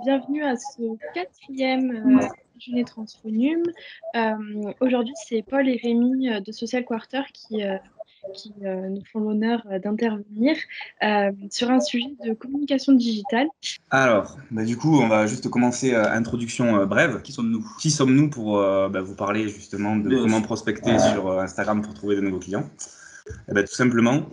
bienvenue à ce quatrième déjeuner Transphonium. Aujourd'hui, c'est Paul et Rémi de Social Quarter qui nous font l'honneur d'intervenir sur un sujet de communication digitale. Alors, du coup, on va juste commencer introduction brève. Qui sommes-nous? Qui sommes-nous pour vous parler justement de comment prospecter sur Instagram pour trouver de nouveaux clients? Tout simplement,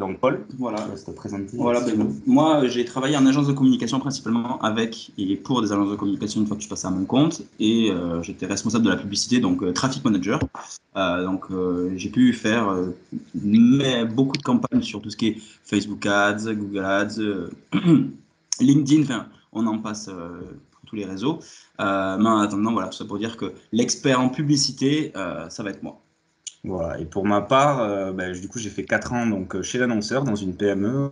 donc Paul, voilà, je laisse te présenter. Voilà, moi, j'ai travaillé en agence de communication principalement avec et pour des agences de communication une fois que je passais à mon compte et j'étais responsable de la publicité, donc traffic manager. J'ai pu faire beaucoup de campagnes sur tout ce qui est Facebook Ads, Google Ads, LinkedIn, enfin, on en passe pour tous les réseaux. Mais en attendant, voilà, tout ça pour dire que l'expert en publicité, ça va être moi. Voilà. Et pour ma part, du coup, j'ai fait 4 ans donc, chez l'annonceur dans une PME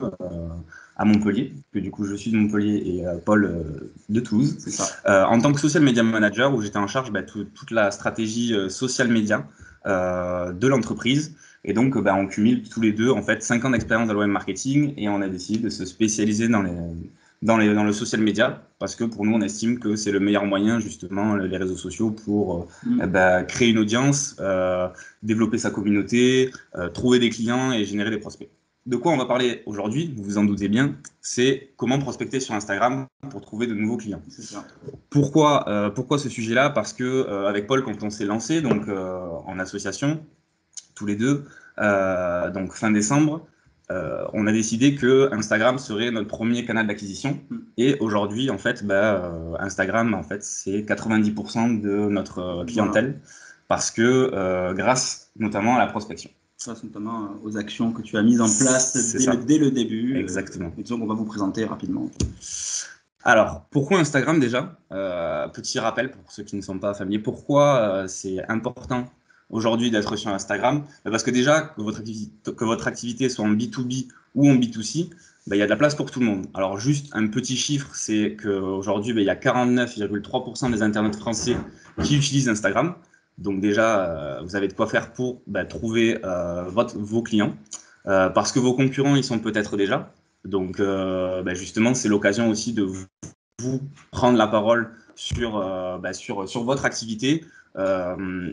à Montpellier, que du coup je suis de Montpellier et Paul de Toulouse. C'est ça. En tant que social media manager, où j'étais en charge toute la stratégie social media de l'entreprise. Et donc, on cumule tous les deux en fait 5 ans d'expérience dans le web marketing et on a décidé de se spécialiser dans le social media parce que pour nous, on estime que c'est le meilleur moyen, justement, les réseaux sociaux pour créer une audience, développer sa communauté, trouver des clients et générer des prospects. De quoi on va parler aujourd'hui, vous vous en doutez bien, c'est comment prospecter sur Instagram pour trouver de nouveaux clients. C'est ça. Pourquoi ce sujet-là? Parce que avec Paul, quand on s'est lancé donc en association, tous les deux, donc fin décembre, on a décidé que Instagram serait notre premier canal d'acquisition. Et aujourd'hui, en fait, Instagram, en fait, c'est 90% de notre clientèle, parce que grâce notamment à la prospection. Grâce notamment aux actions que tu as mises en place dès le début. Exactement. Et disons qu'on va vous présenter rapidement. Alors, pourquoi Instagram déjà? Petit rappel pour ceux qui ne sont pas familiers. Pourquoi c'est important aujourd'hui d'être sur Instagram? Parce que déjà, que votre activité soit en B2B ou en B2C, il y a de la place pour tout le monde. Alors juste un petit chiffre, c'est qu'aujourd'hui, il y a 49,3% des internautes français qui utilisent Instagram. Donc déjà, vous avez de quoi faire pour trouver vos clients. Parce que vos concurrents, ils sont peut-être déjà. Donc justement, c'est l'occasion aussi de vous prendre la parole sur votre activité.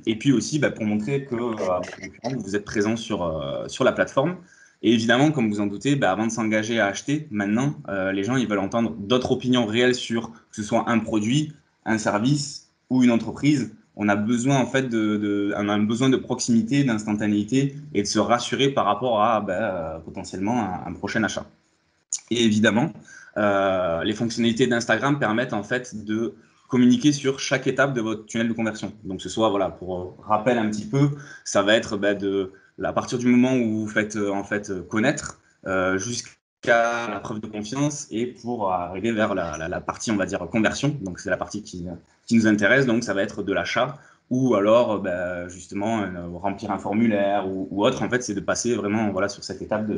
Et puis aussi pour montrer que vous êtes présent sur la plateforme. Et évidemment, comme vous en doutez, avant de s'engager à acheter, maintenant, les gens ils veulent entendre d'autres opinions réelles sur que ce soit un produit, un service ou une entreprise. On a besoin en fait un besoin de proximité, d'instantanéité et de se rassurer par rapport à potentiellement un prochain achat. Et évidemment, les fonctionnalités d'Instagram permettent en fait de communiquer sur chaque étape de votre tunnel de conversion. Donc, ce soit, voilà, pour rappel un petit peu, ça va être à partir du moment où vous faites connaître jusqu'à la preuve de confiance et pour arriver vers la partie, on va dire, conversion. Donc, c'est la partie qui nous intéresse. Donc, ça va être de l'achat ou alors justement remplir un formulaire ou autre. En fait, c'est de passer vraiment sur cette étape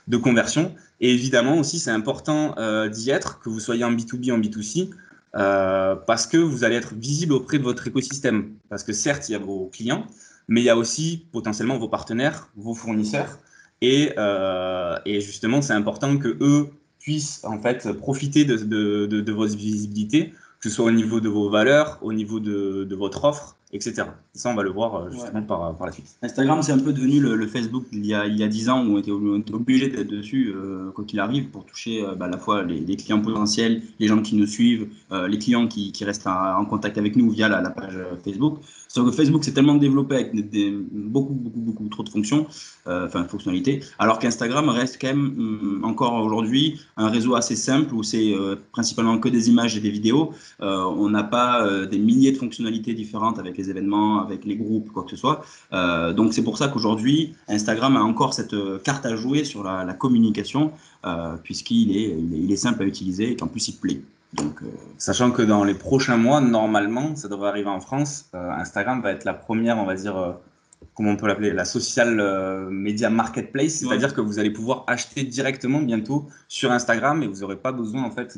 de conversion. Et évidemment aussi, c'est important d'y être, que vous soyez en B2B, en B2C, parce que vous allez être visible auprès de votre écosystème. Parce que certes, il y a vos clients, mais il y a aussi potentiellement vos partenaires, vos fournisseurs. Et justement, c'est important que eux puissent en fait profiter de votre visibilité, que ce soit au niveau de vos valeurs, au niveau de votre offre, etc. Ça, on va le voir justement par la suite. Instagram, c'est un peu devenu le Facebook il y a 10 ans où on était obligé d'être dessus, quoi qu'il arrive, pour toucher à la fois les clients potentiels, les gens qui nous suivent, les clients qui restent en contact avec nous via la page Facebook. Sauf que Facebook s'est tellement développé avec beaucoup trop de fonctions, fonctionnalités, alors qu'Instagram reste quand même encore aujourd'hui un réseau assez simple où c'est principalement que des images et des vidéos. On n'a pas des milliers de fonctionnalités différentes avec les événements, avec les groupes, quoi que ce soit. Donc c'est pour ça qu'aujourd'hui, Instagram a encore cette carte à jouer sur la communication, puisqu'il est simple à utiliser et qu'en plus il plaît. Donc, sachant que dans les prochains mois, normalement, ça devrait arriver en France, Instagram va être la première, on va dire, comment on peut l'appeler, la social media marketplace, c'est-à-dire que vous allez pouvoir acheter directement bientôt sur Instagram et vous n'aurez pas besoin en fait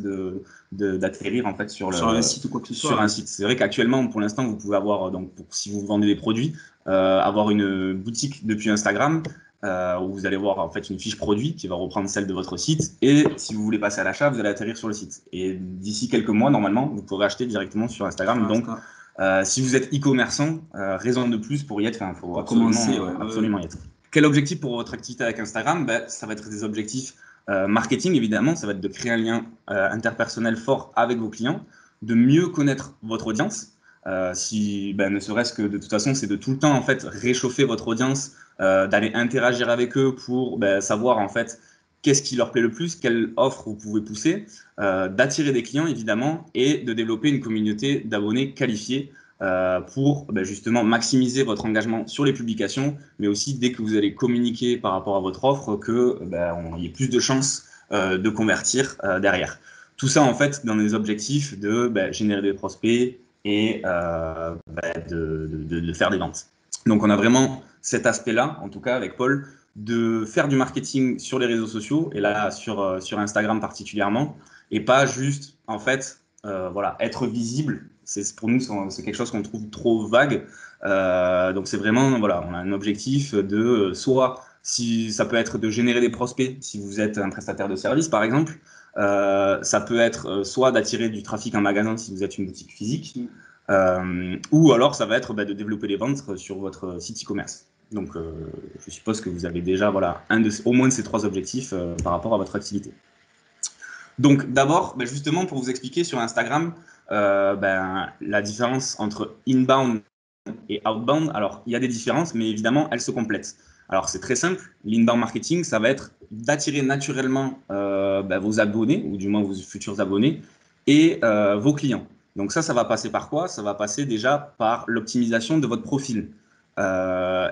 d'atterrir en fait sur un site ou quoi que ce soit. Sur un site. C'est vrai qu'actuellement, pour l'instant, vous pouvez avoir si vous vendez des produits, avoir une boutique depuis Instagram. où vous allez voir en fait une fiche produit qui va reprendre celle de votre site. Et si vous voulez passer à l'achat, vous allez atterrir sur le site. Et d'ici quelques mois, normalement, vous pourrez acheter directement sur Instagram. Donc, si vous êtes e-commerçant, raison de plus pour y être. Enfin, il faut absolument y être. Quel objectif pour votre activité avec Instagram? Ça va être des objectifs marketing, évidemment. Ça va être de créer un lien interpersonnel fort avec vos clients, de mieux connaître votre audience. Ne serait-ce que de toute façon, c'est de tout le temps en fait réchauffer votre audience, d'aller interagir avec eux pour savoir en fait qu'est-ce qui leur plaît le plus, quelle offre vous pouvez pousser, d'attirer des clients évidemment et de développer une communauté d'abonnés qualifiés pour justement maximiser votre engagement sur les publications, mais aussi dès que vous allez communiquer par rapport à votre offre, on y ait plus de chances de convertir derrière. Tout ça en fait dans des objectifs de générer des prospects et de faire des ventes. Donc on a vraiment cet aspect-là, en tout cas avec Paul, de faire du marketing sur les réseaux sociaux, et là sur Instagram particulièrement, et pas juste en fait être visible. Pour nous, c'est quelque chose qu'on trouve trop vague. Donc c'est vraiment, on a un objectif de soit, si ça peut être de générer des prospects, si vous êtes un prestataire de service par exemple, ça peut être soit d'attirer du trafic en magasin si vous êtes une boutique physique, ou alors ça va être de développer les ventes sur votre site e-commerce. Donc je suppose que vous avez déjà au moins de ces 3 objectifs par rapport à votre activité. Donc d'abord, justement pour vous expliquer sur Instagram la différence entre inbound et outbound. Alors il y a des différences, mais évidemment elles se complètent. Alors c'est très simple, l'inbound marketing, ça va être d'attirer naturellement vos abonnés, ou du moins vos futurs abonnés, et vos clients. Donc ça va passer par quoi? Ça va passer déjà par l'optimisation de votre profil.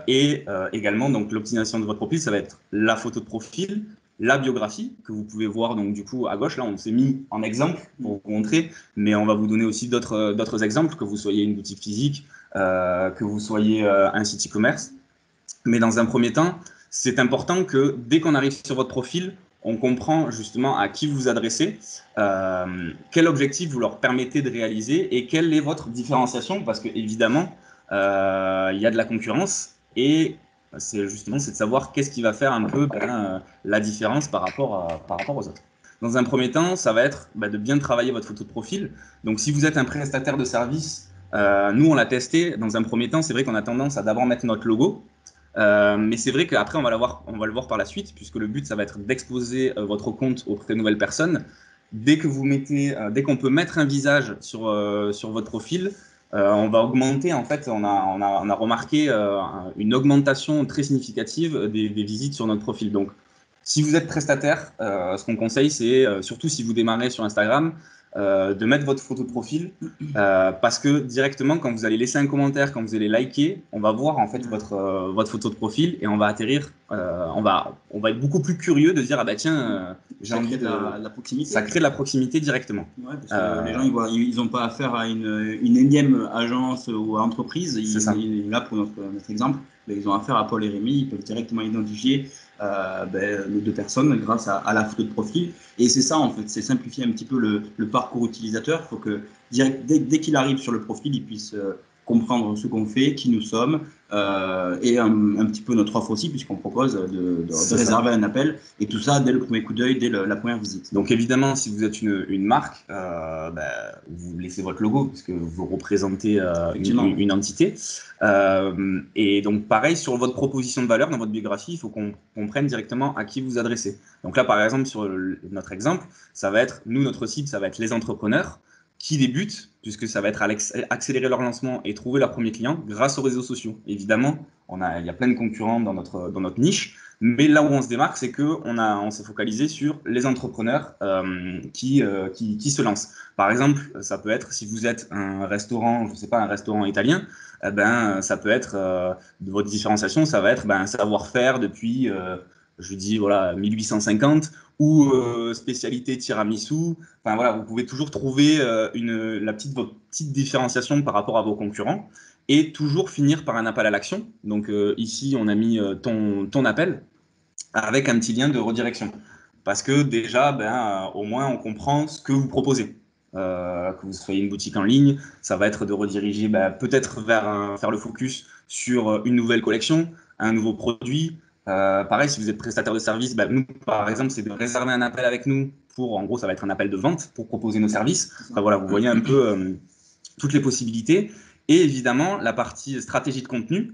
Également, donc l'optimisation de votre profil, ça va être la photo de profil, la biographie, que vous pouvez voir donc du coup à gauche. Là, on s'est mis en exemple pour vous montrer, mais on va vous donner aussi d'autres exemples, que vous soyez une boutique physique, que vous soyez un site e-commerce. Mais dans un premier temps, c'est important que dès qu'on arrive sur votre profil, on comprend justement à qui vous vous adressez, quel objectif vous leur permettez de réaliser et quelle est votre différenciation, parce que évidemment, il y a de la concurrence et c'est de savoir qu'est-ce qui va faire un peu la différence par rapport aux autres. Dans un premier temps, ça va être de bien travailler votre photo de profil. Donc, si vous êtes un prestataire de service, nous, on l'a testé. Dans un premier temps, c'est vrai qu'on a tendance à d'abord mettre notre logo. Mais c'est vrai qu'après, on va le voir par la suite, puisque le but, ça va être d'exposer votre compte auprès de nouvelles personnes. Dès qu'on peut mettre un visage sur votre profil, on va augmenter, en fait, on a remarqué une augmentation très significative des visites sur notre profil. Donc, si vous êtes prestataire, ce qu'on conseille, c'est, surtout si vous démarrez sur Instagram, de mettre votre photo de profil, parce que directement, quand vous allez laisser un commentaire, quand vous allez liker, on va voir en fait votre photo de profil et on va atterrir, on va être beaucoup plus curieux de dire j'ai envie de la proximité. Ça crée de la proximité directement. Ouais, parce que les gens ils n'ont pas affaire à une énième agence ou à entreprise. Là pour notre exemple, ils ont affaire à Paul et Rémi, ils peuvent directement identifier les 2 personnes grâce à la photo de profil. Et c'est ça en fait, c'est simplifier un petit peu le parcours utilisateur. Il faut que dès qu'il arrive sur le profil, il puisse comprendre ce qu'on fait, qui nous sommes, et un petit peu notre offre aussi, puisqu'on propose de réserver un appel, et tout ça dès le premier coup d'œil, dès la première visite. Donc évidemment, si vous êtes une marque, vous laissez votre logo, puisque vous représentez une entité. Et donc pareil, sur votre proposition de valeur, dans votre biographie, il faut qu'on comprenne directement à qui vous adressez. Donc là, par exemple, sur notre exemple, ça va être, notre cible, ça va être les entrepreneurs qui débutent, puisque ça va être accélérer leur lancement et trouver leurs premiers clients grâce aux réseaux sociaux. Évidemment, il y a plein de concurrents dans notre niche, mais là où on se démarque, c'est qu'on s'est focalisé sur les entrepreneurs qui se lancent. Par exemple, ça peut être, si vous êtes un restaurant, je ne sais pas, un restaurant italien, ça peut être, de votre différenciation, ça va être un savoir-faire depuis, je dis 1850, ou spécialité tiramisu. Enfin voilà, vous pouvez toujours trouver votre petite différenciation par rapport à vos concurrents et toujours finir par un appel à l'action. Donc ici, on a mis ton appel avec un petit lien de redirection. Parce que déjà, au moins, on comprend ce que vous proposez. Que vous soyez une boutique en ligne, ça va être de rediriger peut-être faire le focus sur une nouvelle collection, un nouveau produit, Pareil, si vous êtes prestataire de service, bah, nous, par exemple, c'est de réserver un appel avec nous pour, en gros, ça va être un appel de vente pour proposer nos services. Enfin, voilà, vous voyez un peu toutes les possibilités. Et évidemment, la partie stratégie de contenu,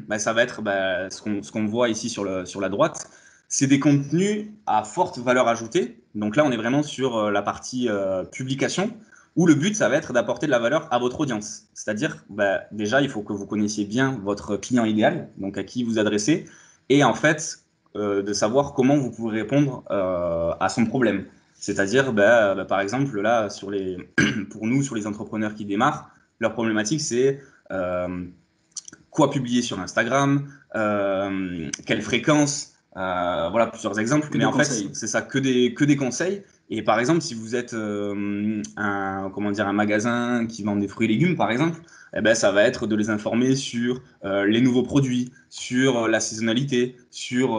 bah, ça va être bah, ce qu'on voit ici sur la droite. C'est des contenus à forte valeur ajoutée. Donc là, on est vraiment sur la partie publication, où le but, ça va être d'apporter de la valeur à votre audience. C'est-à-dire, bah, déjà, il faut que vous connaissiez bien votre client idéal, donc à qui vous adressez, et en fait, de savoir comment vous pouvez répondre à son problème. C'est-à-dire, par exemple, là, pour nous, sur les entrepreneurs qui démarrent, leur problématique, c'est quoi publier sur Instagram, quelle fréquence, voilà plusieurs exemples. Mais en fait, c'est ça, que des conseils. Et par exemple, si vous êtes un magasin qui vend des fruits et légumes, par exemple, eh ben, ça va être de les informer sur les nouveaux produits, sur la saisonnalité, sur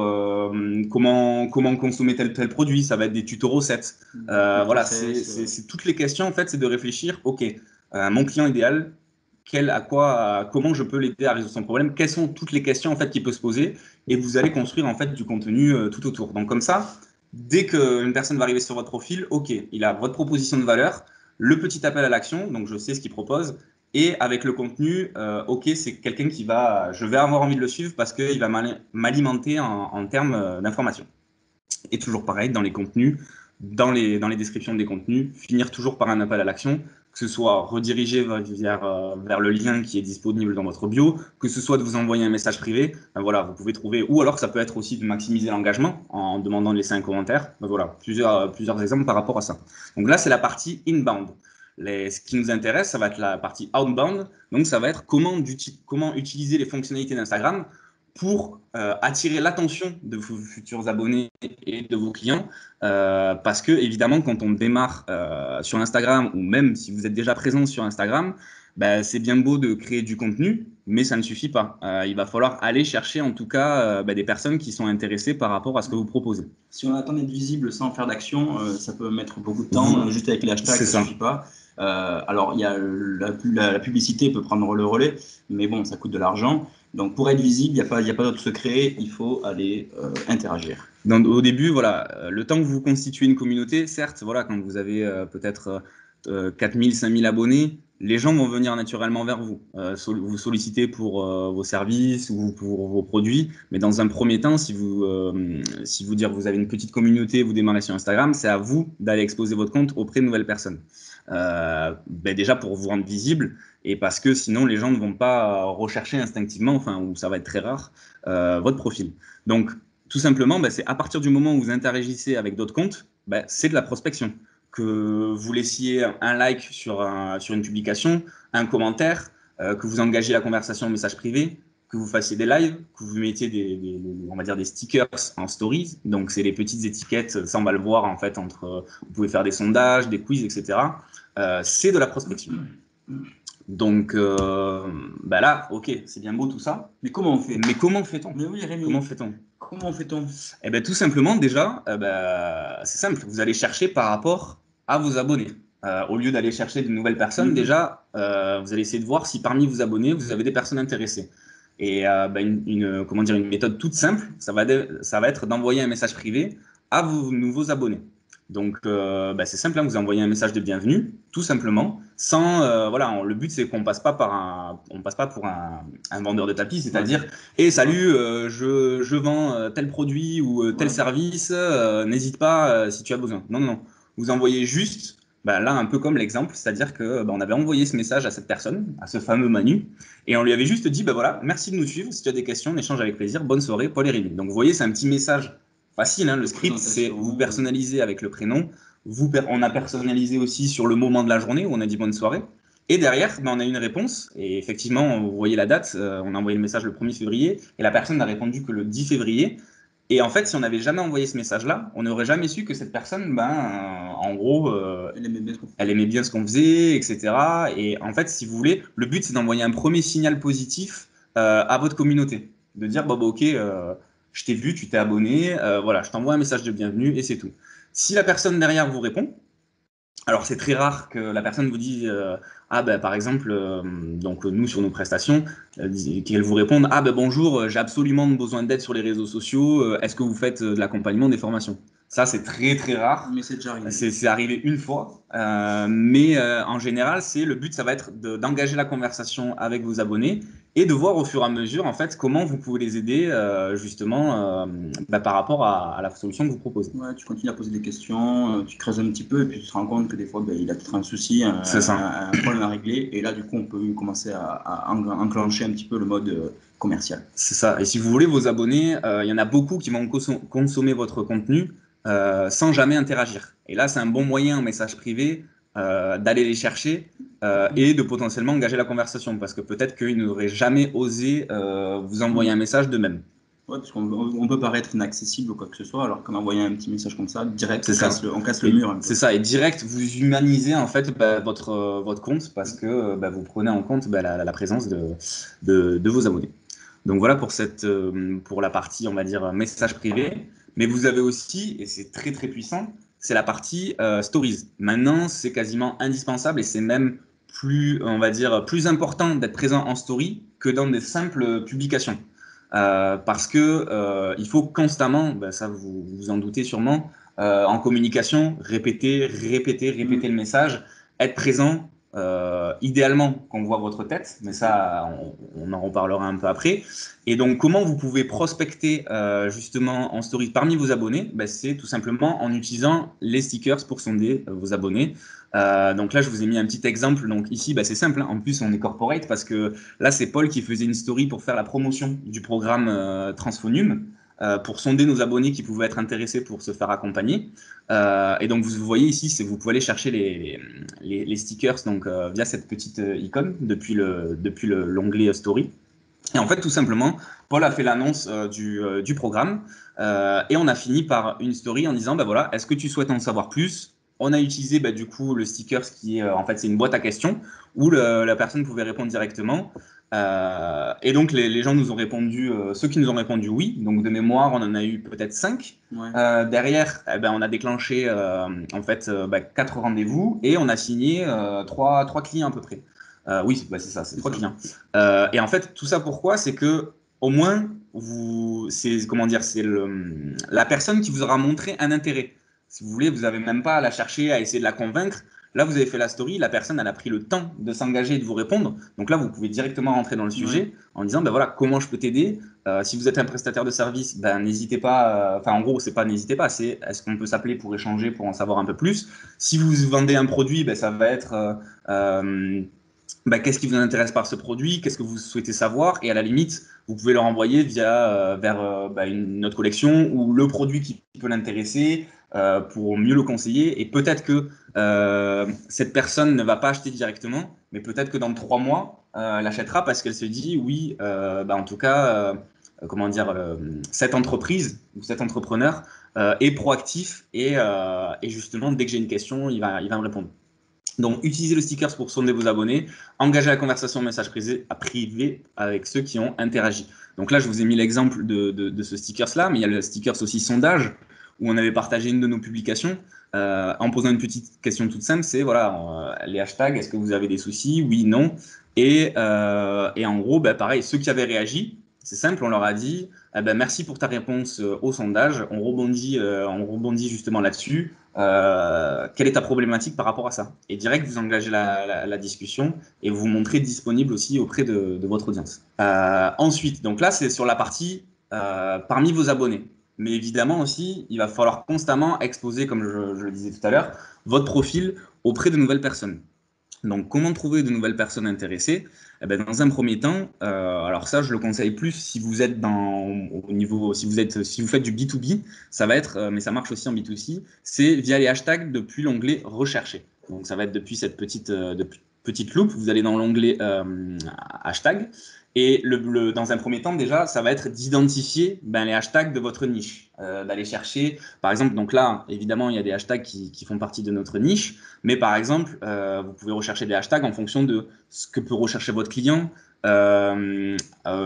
comment consommer tel produit. Ça va être des tutos recettes. Voilà, c'est toutes les questions, en fait, c'est de réfléchir, OK, mon client idéal, comment je peux l'aider à résoudre son problème, quelles sont toutes les questions en fait qu'il peut se poser, et vous allez construire en fait du contenu tout autour. Donc comme ça, dès qu'une personne va arriver sur votre profil, ok, il a votre proposition de valeur, le petit appel à l'action, donc je sais ce qu'il propose, et avec le contenu, ok, c'est quelqu'un je vais avoir envie de le suivre parce qu'il va m'alimenter en termes d'information. Et toujours pareil, dans les contenus, dans les descriptions des contenus, finir toujours par un appel à l'action, que ce soit redirigé vers le lien qui est disponible dans votre bio, que ce soit de vous envoyer un message privé, ben voilà, vous pouvez trouver, ou alors ça peut être aussi de maximiser l'engagement en demandant de laisser un commentaire. Ben voilà, plusieurs exemples par rapport à ça. Donc là, c'est la partie inbound. Ce qui nous intéresse, ça va être la partie outbound. Donc ça va être comment utiliser les fonctionnalités d'Instagram pour attirer l'attention de vos futurs abonnés et de vos clients. Parce que, évidemment, quand on démarre sur Instagram, ou même si vous êtes déjà présent sur Instagram, bah, c'est bien beau de créer du contenu, mais ça ne suffit pas. Il va falloir aller chercher, en tout cas, des personnes qui sont intéressées par rapport à ce que vous proposez. Si on attend d'être visible sans faire d'action, ça peut mettre beaucoup de temps. Juste avec les hashtags, ça ne suffit pas. Alors, il y a la publicité peut prendre le relais, mais bon, ça coûte de l'argent. Donc, pour être visible, il n'y a pas d'autre secret, il faut aller interagir. Donc, au début, voilà, le temps que vous constituez une communauté, certes, voilà, quand vous avez peut-être 4000, 5000 abonnés, les gens vont venir naturellement vers vous, vous solliciter pour vos services ou pour vos produits. Mais dans un premier temps, si vous avez une petite communauté, vous démarrez sur Instagram, c'est à vous d'aller exposer votre compte auprès de nouvelles personnes. Déjà pour vous rendre visible, et parce que sinon les gens ne vont pas rechercher instinctivement, enfin, ou ça va être très rare, votre profil. Donc, tout simplement, c'est à partir du moment où vous interagissez avec d'autres comptes, c'est de la prospection. Que vous laissiez un like sur une publication, un commentaire, que vous engagiez la conversation en message privé, que vous fassiez des lives, que vous mettiez on va dire des stickers en stories. Donc, c'est les petites étiquettes, ça on va le voir en fait, vous pouvez faire des sondages, des quiz, etc. C'est de la prospection. Donc là, ok, c'est bien beau tout ça. Mais comment on fait? Mais comment fait-on? Mais oui, Rémi. Comment fait-on? Comment fait-on? Eh bien, tout simplement, déjà, c'est simple. Vous allez chercher par rapport à vos abonnés. Au lieu d'aller chercher de nouvelles personnes, déjà, vous allez essayer de voir si parmi vos abonnés, vous avez des personnes intéressées. Et une méthode toute simple, ça va être d'envoyer un message privé à vos nouveaux abonnés. Donc, c'est simple, hein, vous envoyez un message de bienvenue, tout simplement, sans, le but, c'est qu'on passe pas pour un vendeur de tapis, c'est-à-dire, salut, je vends tel produit ou tel service, n'hésite pas si tu as besoin. Non, non, non. Vous envoyez juste, là, un peu comme l'exemple, c'est-à-dire que on avait envoyé ce message à cette personne, à ce fameux Manu, et on lui avait juste dit, voilà, merci de nous suivre, si tu as des questions, on échange avec plaisir, bonne soirée, Paul et Rémi. Donc, vous voyez, c'est un petit message facile, hein, le script, c'est vous personnaliser avec le prénom. On a personnalisé aussi sur le moment de la journée où on a dit bonne soirée. Et derrière, on a une réponse. Et effectivement, vous voyez la date, on a envoyé le message le 1er février et la personne n'a répondu que le 10 février. Et en fait, si on n'avait jamais envoyé ce message-là, on n'aurait jamais su que cette personne, en gros, elle aimait bien ce qu'on faisait, etc. Et en fait, si vous voulez, le but, c'est d'envoyer un premier signal positif à votre communauté. De dire, ok, je t'ai vu, tu t'es abonné, je t'envoie un message de bienvenue et c'est tout. Si la personne derrière vous répond, Alors, c'est très rare que la personne vous dise ah ben par exemple, donc nous sur nos prestations, qu'elle vous réponde ah ben bonjour, j'ai absolument besoin d'aide sur les réseaux sociaux, est-ce que vous faites de l'accompagnement, des formations? Ça, c'est très très rare. Mais c'est déjà arrivé. C'est arrivé une fois, mais en général, le but, ça va être d'engager la conversation avec vos abonnés et de voir au fur et à mesure en fait comment vous pouvez les aider justement par rapport à la solution que vous proposez. Ouais, tu continues à poser des questions, tu creuses un petit peu et puis tu te rends compte que des fois il a peut-être un souci, un problème à régler et là du coup on peut commencer à enclencher un petit peu le mode commercial. C'est ça. Et si vous voulez, vos abonnés, il y en a beaucoup qui vont consommer votre contenu sans jamais interagir. Et là, c'est un bon moyen en message privé d'aller les chercher et de potentiellement engager la conversation parce que peut-être qu'ils n'auraient jamais osé vous envoyer un message d'eux-mêmes. Ouais, parce qu'on peut paraître inaccessible ou quoi que ce soit, alors qu'en envoyant un petit message comme ça, direct, on casse le mur. C'est ça, et direct, vous humanisez en fait votre compte parce que vous prenez en compte la présence de vos abonnés. Donc voilà pour la partie, on va dire, message privé. Mais vous avez aussi, et c'est très très puissant, c'est la partie stories. Maintenant, c'est quasiment indispensable et c'est même plus, on va dire, plus important d'être présent en story que dans des simples publications. Parce que il faut constamment, ça vous vous en doutez sûrement, en communication, répéter le message, être présent. Idéalement qu'on voit votre tête, mais ça on en reparlera un peu après. Et donc comment vous pouvez prospecter justement en story parmi vos abonnés, c'est tout simplement en utilisant les stickers pour sonder vos abonnés. Donc là je vous ai mis un petit exemple, donc ici c'est simple, hein. En plus on est corporate parce que là c'est Paul qui faisait une story pour faire la promotion du programme Transphonium. Pour sonder nos abonnés qui pouvaient être intéressés pour se faire accompagner. Et donc, vous voyez ici, vous pouvez aller chercher les stickers donc, via cette petite icône depuis l'onglet Story. Et en fait, tout simplement, Paul a fait l'annonce du programme et on a fini par une story en disant, voilà, est-ce que tu souhaites en savoir plus? On a utilisé du coup le sticker qui est en fait c'est une boîte à questions où la personne pouvait répondre directement. Et donc les gens nous ont répondu, ceux qui nous ont répondu oui, donc de mémoire on en a eu peut-être 5. Ouais. Derrière, on a déclenché en fait 4 rendez-vous et on a signé 3 clients à peu près. Oui, c'est ça, c'est 3 clients. Et en fait, tout ça pourquoi? C'est que au moins, c'est la personne qui vous aura montré un intérêt. Si vous voulez, vous n'avez même pas à la chercher, à essayer de la convaincre. Là, vous avez fait la story, la personne, elle a pris le temps de s'engager et de vous répondre. Donc là, vous pouvez directement rentrer dans le sujet en disant, voilà, comment je peux t'aider? Si vous êtes un prestataire de service, n'hésitez pas. En gros, c'est pas n'hésitez pas, c'est est-ce qu'on peut s'appeler pour échanger, pour en savoir un peu plus? Si vous vendez un produit, ça va être qu'est-ce qui vous intéresse par ce produit? Qu'est-ce que vous souhaitez savoir? Et à la limite, vous pouvez leur envoyer vers une autre collection ou le produit qui peut l'intéresser pour mieux le conseiller. Et peut-être que cette personne ne va pas acheter directement, mais peut-être que dans 3 mois, elle achètera parce qu'elle se dit oui, en tout cas, cette entreprise ou cet entrepreneur est proactif et justement, dès que j'ai une question, il va me répondre. Donc, utilisez le stickers pour sonder vos abonnés, engagez la conversation en message privé avec ceux qui ont interagi. Donc là, je vous ai mis l'exemple de ce stickers-là, mais il y a le stickers aussi sondage, où on avait partagé une de nos publications en posant une petite question toute simple, c'est voilà, les hashtags, est-ce que vous avez des soucis? Oui, non. Et en gros, pareil, ceux qui avaient réagi, c'est simple, on leur a dit merci pour ta réponse au sondage, on rebondit justement là-dessus. Quelle est ta problématique par rapport à ça? Et direct, vous engagez la discussion et vous vous montrez disponible aussi auprès de votre audience. Ensuite, donc là, c'est sur la partie parmi vos abonnés. Mais évidemment aussi, il va falloir constamment exposer, comme je le disais tout à l'heure, votre profil auprès de nouvelles personnes. Donc, comment trouver de nouvelles personnes intéressées? Dans un premier temps, alors ça, je le conseille plus si vous êtes si vous faites du B2B, ça va être, mais ça marche aussi en B2C, c'est via les hashtags depuis l'onglet rechercher. Donc, ça va être depuis cette petite loupe, vous allez dans l'onglet hashtag. Et dans un premier temps, déjà, ça va être d'identifier les hashtags de votre niche, d'aller chercher, par exemple, donc là, évidemment, il y a des hashtags qui font partie de notre niche, mais par exemple, vous pouvez rechercher des hashtags en fonction de ce que peut rechercher votre client.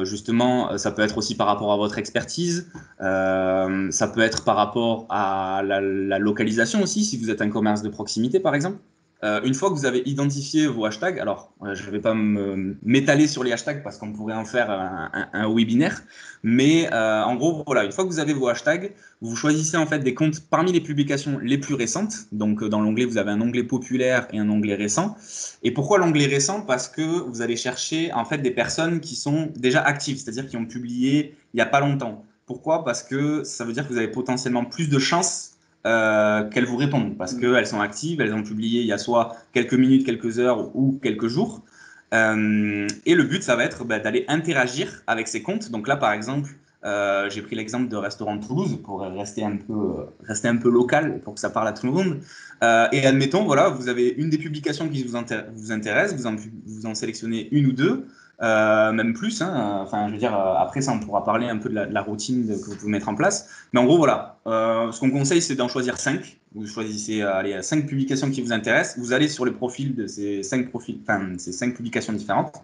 Justement, ça peut être aussi par rapport à votre expertise, ça peut être par rapport à la localisation aussi, si vous êtes un commerce de proximité, par exemple. Une fois que vous avez identifié vos hashtags, alors je ne vais pas m'étaler sur les hashtags parce qu'on pourrait en faire un webinaire, mais en gros, voilà, une fois que vous avez vos hashtags, vous choisissez en fait des comptes parmi les publications les plus récentes. Donc dans l'onglet, vous avez un onglet populaire et un onglet récent. Et pourquoi l'onglet récent? Parce que vous allez chercher en fait des personnes qui sont déjà actives, c'est-à-dire qui ont publié il n'y a pas longtemps. Pourquoi? Parce que ça veut dire que vous avez potentiellement plus de chances qu'elles vous répondent parce qu'elles sont actives, elles ont publié il y a soit quelques minutes, quelques heures ou quelques jours. Et le but, ça va être d'aller interagir avec ces comptes. Donc là, par exemple, j'ai pris l'exemple de Restaurant de Toulouse pour rester un peu local, pour que ça parle à tout le monde. Et admettons, voilà, vous avez une des publications qui vous intéresse, vous en sélectionnez une ou deux. Même plus, hein. Enfin, je veux dire, après ça, on pourra parler un peu de la routine que vous pouvez mettre en place. Mais en gros, voilà, ce qu'on conseille, c'est d'en choisir 5. Vous choisissez 5 publications qui vous intéressent. Vous allez sur le profil de ces 5 publications différentes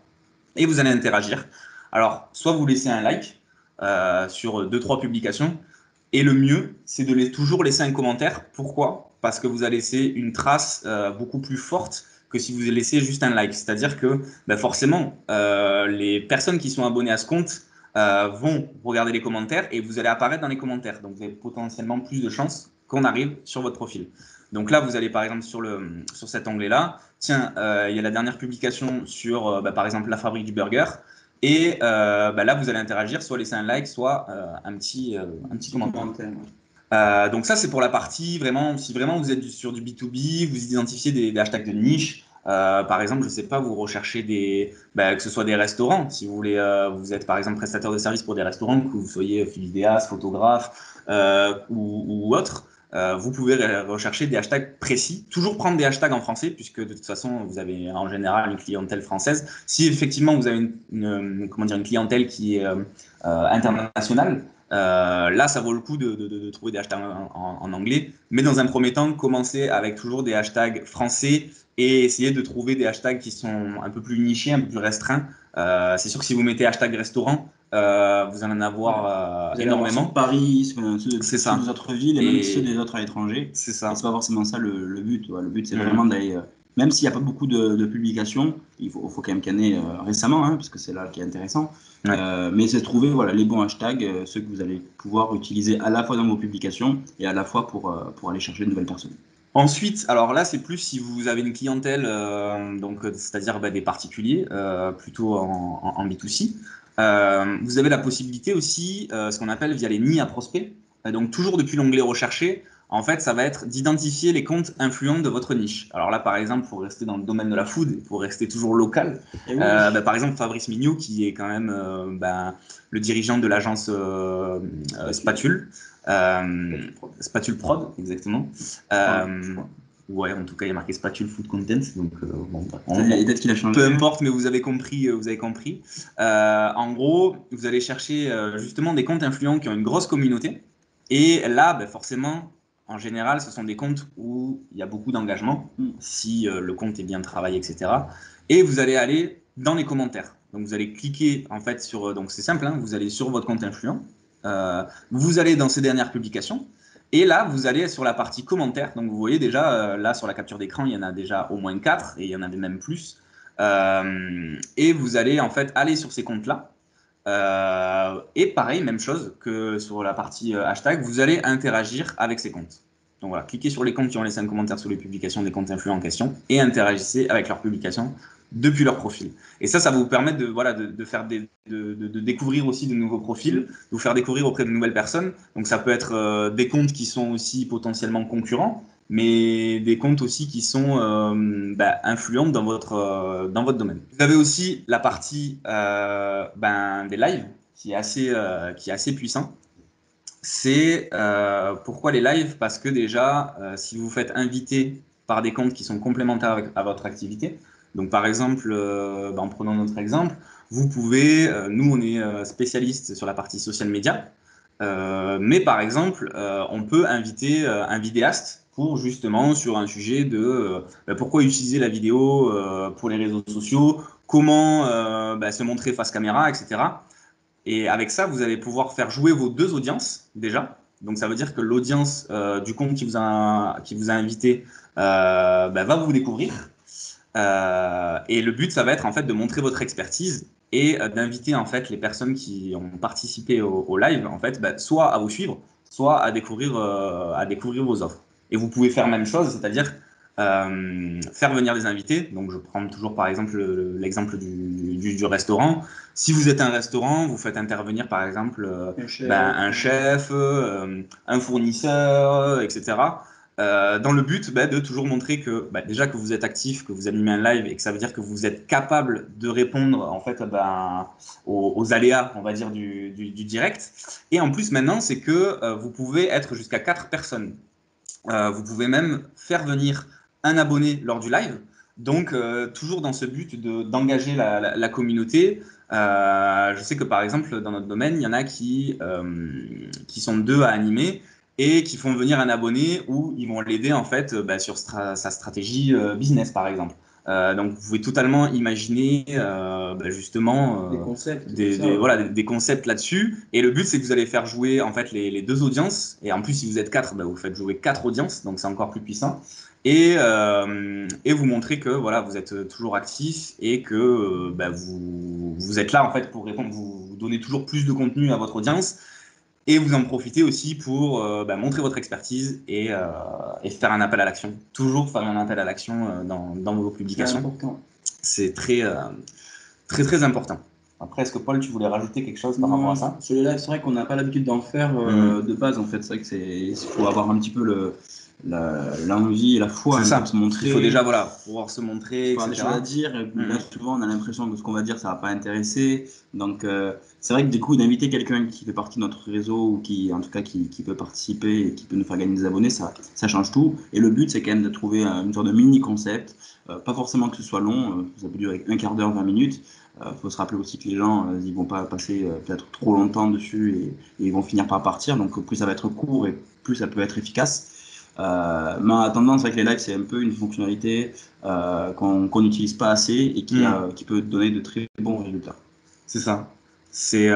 et vous allez interagir. Alors, soit vous laissez un like sur 2-3 publications, et le mieux, c'est de toujours laisser un commentaire. Pourquoi? Parce que vous allez laisser une trace beaucoup plus forte que si vous laissez juste un like. C'est-à-dire que forcément, les personnes qui sont abonnées à ce compte vont regarder les commentaires et vous allez apparaître dans les commentaires. Donc, vous avez potentiellement plus de chances qu'on arrive sur votre profil. Donc là, vous allez par exemple sur cet onglet-là. Tiens, il y a la dernière publication sur, par exemple, la fabrique du burger. Et là, vous allez interagir, soit laisser un like, soit un petit commentaire. Donc ça, c'est pour la partie vraiment, si vraiment vous êtes sur du B2B, vous identifiez des hashtags de niche. Par exemple, je ne sais pas, vous recherchez que ce soit des restaurants. Si vous voulez, vous êtes par exemple prestataire de services pour des restaurants, que vous soyez vidéaste, photographe ou autre. Vous pouvez rechercher des hashtags précis, toujours prendre des hashtags en français, puisque de toute façon, vous avez en général une clientèle française. Si effectivement vous avez une clientèle qui est internationale, là, ça vaut le coup de trouver des hashtags en anglais. Mais dans un premier temps, commencez avec toujours des hashtags français et essayez de trouver des hashtags qui sont un peu plus nichés, un peu plus restreints. C'est sûr que si vous mettez hashtag restaurant, vous allez en avoir énormément. Avoir Paris, c'est ça. Des autres villes et même ceux des autres à l'étranger. C'est ça. C'est pas forcément ça le but. Le but, c'est vraiment d'aller. Même s'il n'y a pas beaucoup de publications, il faut quand même canner récemment, parce que c'est là qui est intéressant. Mais c'est trouver les bons hashtags, ceux que vous allez pouvoir utiliser à la fois dans vos publications et à la fois pour aller chercher de nouvelles personnes. Ensuite, alors là, c'est plus si vous avez une clientèle, c'est-à-dire des particuliers, plutôt en B2C. Vous avez la possibilité aussi, ce qu'on appelle via les nids à prospects. Donc toujours depuis l'onglet recherché, en fait, ça va être d'identifier les comptes influents de votre niche. Alors là, par exemple, pour rester dans le domaine de la food, pour rester toujours local, par exemple, Fabrice Mignot, qui est quand même le dirigeant de l'agence Spatule. Spatule Prod, exactement. Ouais, en tout cas, il y a marqué Spatule Food Content. Donc, peut-être qu'il a changé. Peu importe, mais vous avez compris. En gros, vous allez chercher justement des comptes influents qui ont une grosse communauté. Et là, forcément, en général, ce sont des comptes où il y a beaucoup d'engagement, si le compte est bien travaillé, etc. Et vous allez aller dans les commentaires. Donc, vous allez cliquer en fait sur. Donc, c'est simple, vous allez sur votre compte influent. Vous allez dans ces dernières publications. Et là, vous allez sur la partie commentaires. Donc, vous voyez déjà, là, sur la capture d'écran, il y en a déjà au moins 4 et il y en avait même plus. Et vous allez en fait aller sur ces comptes-là. Et pareil, même chose que sur la partie hashtag, vous allez interagir avec ces comptes. Donc voilà, cliquez sur les comptes qui ont laissé un commentaire sur les publications des comptes influents en question et interagissez avec leurs publications depuis leur profil. Et ça va vous permettre de découvrir aussi de nouveaux profils, de vous faire découvrir auprès de nouvelles personnes. Donc ça peut être des comptes qui sont aussi potentiellement concurrents, mais des comptes aussi qui sont influents dans votre domaine. Vous avez aussi la partie des lives qui est assez puissant. C'est pourquoi les lives? Parce que déjà, si vous vous faites inviter par des comptes qui sont complémentaires à votre activité, donc par exemple, en prenant notre exemple, vous pouvez, nous on est spécialiste sur la partie social media, mais par exemple, on peut inviter un vidéaste pour justement sur un sujet de pourquoi utiliser la vidéo pour les réseaux sociaux, comment se montrer face caméra, etc. Et avec ça, vous allez pouvoir faire jouer vos deux audiences déjà. Donc, ça veut dire que l'audience du compte qui vous a invité va vous découvrir. Et le but, ça va être en fait de montrer votre expertise et d'inviter en fait les personnes qui ont participé au live, en fait, soit à vous suivre, soit à découvrir vos offres. Et vous pouvez faire la même chose, c'est-à-dire faire venir des invités. Donc, je prends toujours par exemple l'exemple du restaurant. Si vous êtes un restaurant, vous faites intervenir par exemple un chef, un fournisseur, etc. Dans le but de toujours montrer que déjà que vous êtes actif, que vous animez un live et que ça veut dire que vous êtes capable de répondre en fait aux aléas, on va dire, du direct. Et en plus maintenant, c'est que vous pouvez être jusqu'à 4 personnes. Vous pouvez même faire venir un abonné lors du live. Donc, toujours dans ce but d'engager la communauté. Je sais que par exemple, dans notre domaine, il y en a qui sont 2 à animer et qui font venir un abonné où ils vont l'aider en fait sur sa stratégie business, par exemple. Donc, vous pouvez totalement imaginer justement des concepts, des concepts là-dessus. Et le but, c'est que vous allez faire jouer en fait les 2 audiences. Et en plus, si vous êtes 4, vous faites jouer 4 audiences, donc c'est encore plus puissant. Et vous montrez que voilà, vous êtes toujours actif et que vous êtes là en fait pour répondre. Vous donnez toujours plus de contenu à votre audience. Et vous en profitez aussi pour montrer votre expertise et faire un appel à l'action. Toujours faire un appel à l'action dans vos publications. C'est important. C'est très, très, très important. Après, est-ce que Paul, tu voulais rajouter quelque chose par rapport à ça? Sur les lives, c'est vrai qu'on n'a pas l'habitude d'en faire de base. En fait, c'est vrai qu'il faut avoir un petit peu l'envie et la foi pour se montrer. Il faut déjà pouvoir se montrer, avoir des choses à dire. Là, souvent, on a l'impression que ce qu'on va dire, ça va pas intéresser. Donc, c'est vrai que du coup, d'inviter quelqu'un qui fait partie de notre réseau ou qui, en tout cas, qui peut participer et qui peut nous faire gagner des abonnés, ça change tout. Et le but, c'est quand même de trouver une sorte de mini-concept. Pas forcément que ce soit long, ça peut durer un quart d'heure, 20 minutes. Faut se rappeler aussi que les gens, ils vont pas passer peut-être trop longtemps dessus et ils vont finir par partir. Donc, plus ça va être court et plus ça peut être efficace. Mais en attendant, c'est vrai que les lives, c'est un peu une fonctionnalité qu'on n'utilise pas assez et qui peut donner de très bons résultats. C'est ça. C'est